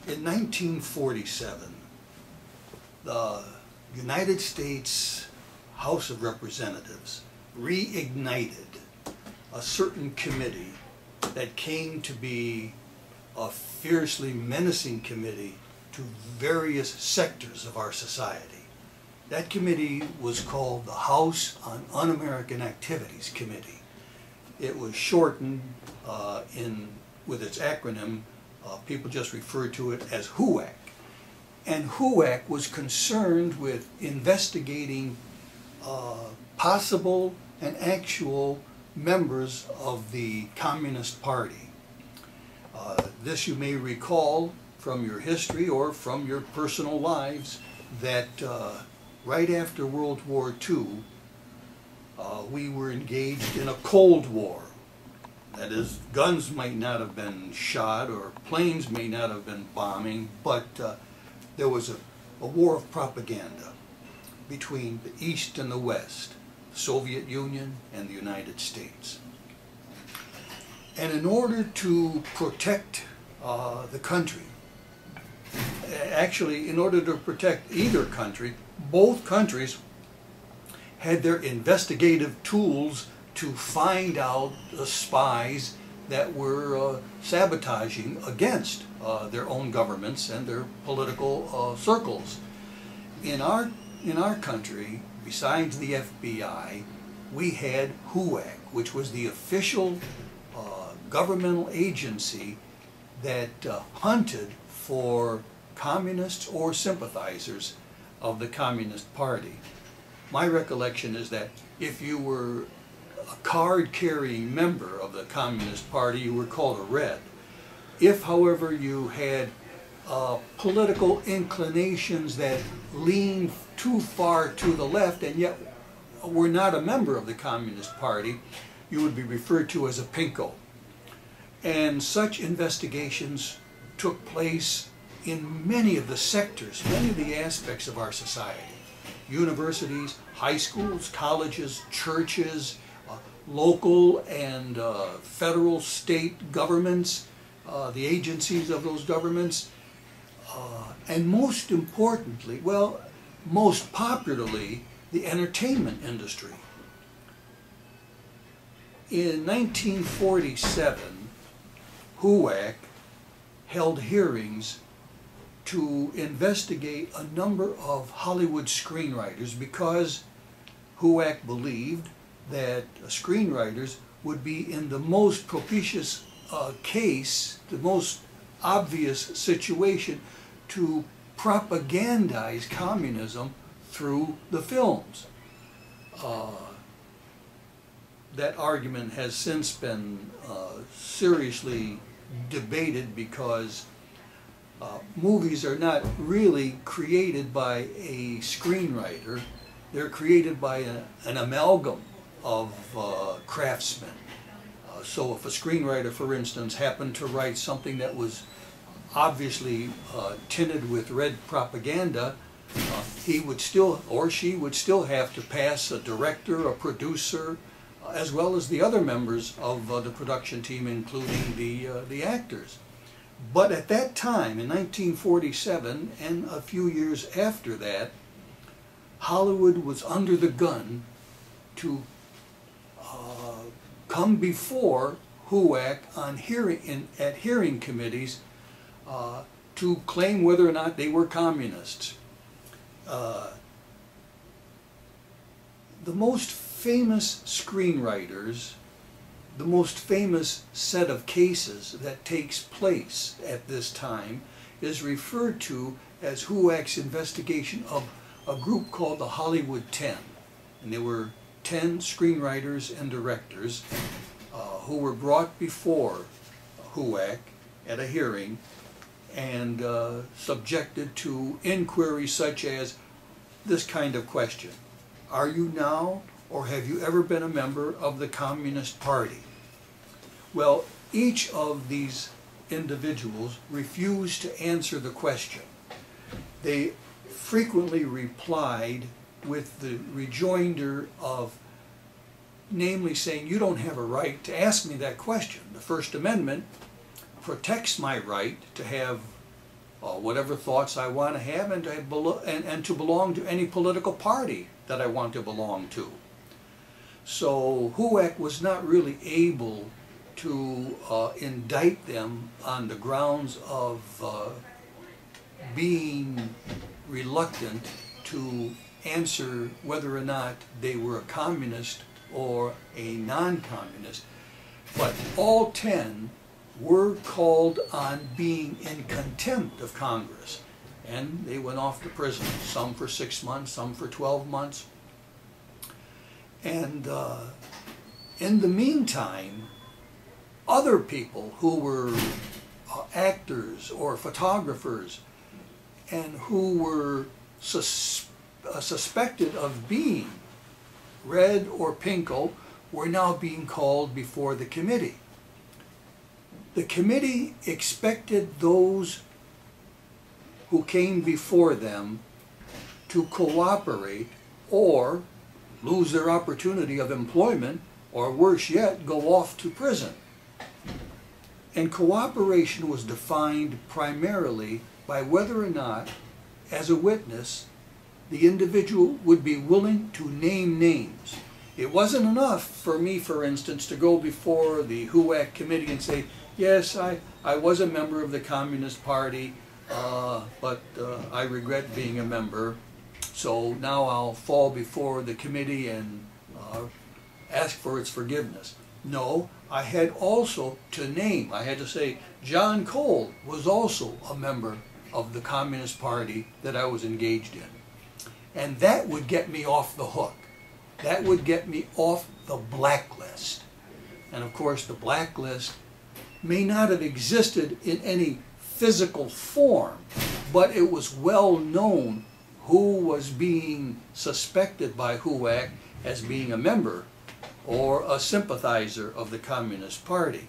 In 1947, the United States House of Representatives reignited a certain committee that came to be a fiercely menacing committee to various sectors of our society. That committee was called the House on Un-American Activities Committee. It was shortened with its acronym. People just refer to it as HUAC. And HUAC was concerned with investigating possible and actual members of the Communist Party. This you may recall from your history or from your personal lives that right after World War II, we were engaged in a Cold War. That is, guns might not have been shot or planes may not have been bombing, but there was a war of propaganda between the East and the West, the Soviet Union and the United States. And in order to protect the country, actually in order to protect either country, both countries had their investigative tools to find out the spies that were sabotaging against their own governments and their political circles. In our country, besides the FBI, we had HUAC, which was the official governmental agency that hunted for communists or sympathizers of the Communist Party. My recollection is that if you were a card-carrying member of the Communist Party, you were called a Red. If, however, you had political inclinations that leaned too far to the left and yet were not a member of the Communist Party, you would be referred to as a Pinko. And such investigations took place in many of the sectors, many of the aspects of our society. Universities, high schools, colleges, churches, local and federal, state governments, the agencies of those governments, and most importantly, well, most popularly, the entertainment industry. In 1947, HUAC held hearings to investigate a number of Hollywood screenwriters because HUAC believed that screenwriters would be in the most propitious case, the most obvious situation to propagandize communism through the films. That argument has since been seriously debated because movies are not really created by a screenwriter. They're created by an amalgam of craftsmen. So if a screenwriter, for instance, happened to write something that was obviously tinted with red propaganda, he would still, or she would still have to pass a director, a producer, as well as the other members of the production team, including the actors. But at that time, in 1947, and a few years after that, Hollywood was under the gun to come before HUAC on at hearing committees to claim whether or not they were communists. The most famous screenwriters, the most famous set of cases that takes place at this time is referred to as HUAC's investigation of a group called the Hollywood 10. And there were 10 screenwriters and directors who were brought before HUAC at a hearing and subjected to inquiries such as this kind of question: are you now or have you ever been a member of the Communist Party? Well, each of these individuals refused to answer the question. They frequently replied with the rejoinder of namely saying, you don't have a right to ask me that question. The First Amendment protects my right to have whatever thoughts I want to have, and to belong to any political party that I want to belong to. So HUAC was not really able to indict them on the grounds of being reluctant to answer whether or not they were a communist or a non-communist. But all 10 were called on being in contempt of Congress, and they went off to prison, some for 6 months, some for 12 months. And in the meantime, other people who were actors or photographers and who were suspected of being red or pinko were now being called before the committee. The committee expected those who came before them to cooperate or lose their opportunity of employment, or worse yet, go off to prison. And cooperation was defined primarily by whether or not, as a witness, the individual would be willing to name names. It wasn't enough for me, for instance, to go before the HUAC committee and say, yes, I was a member of the Communist Party, but I regret being a member, so now I'll fall before the committee and ask for its forgiveness. No, I had also to name, I had to say, John Cole was also a member of the Communist Party that I was engaged in. And that would get me off the hook. That would get me off the blacklist. And of course, the blacklist may not have existed in any physical form, but it was well known who was being suspected by HUAC as being a member or a sympathizer of the Communist Party.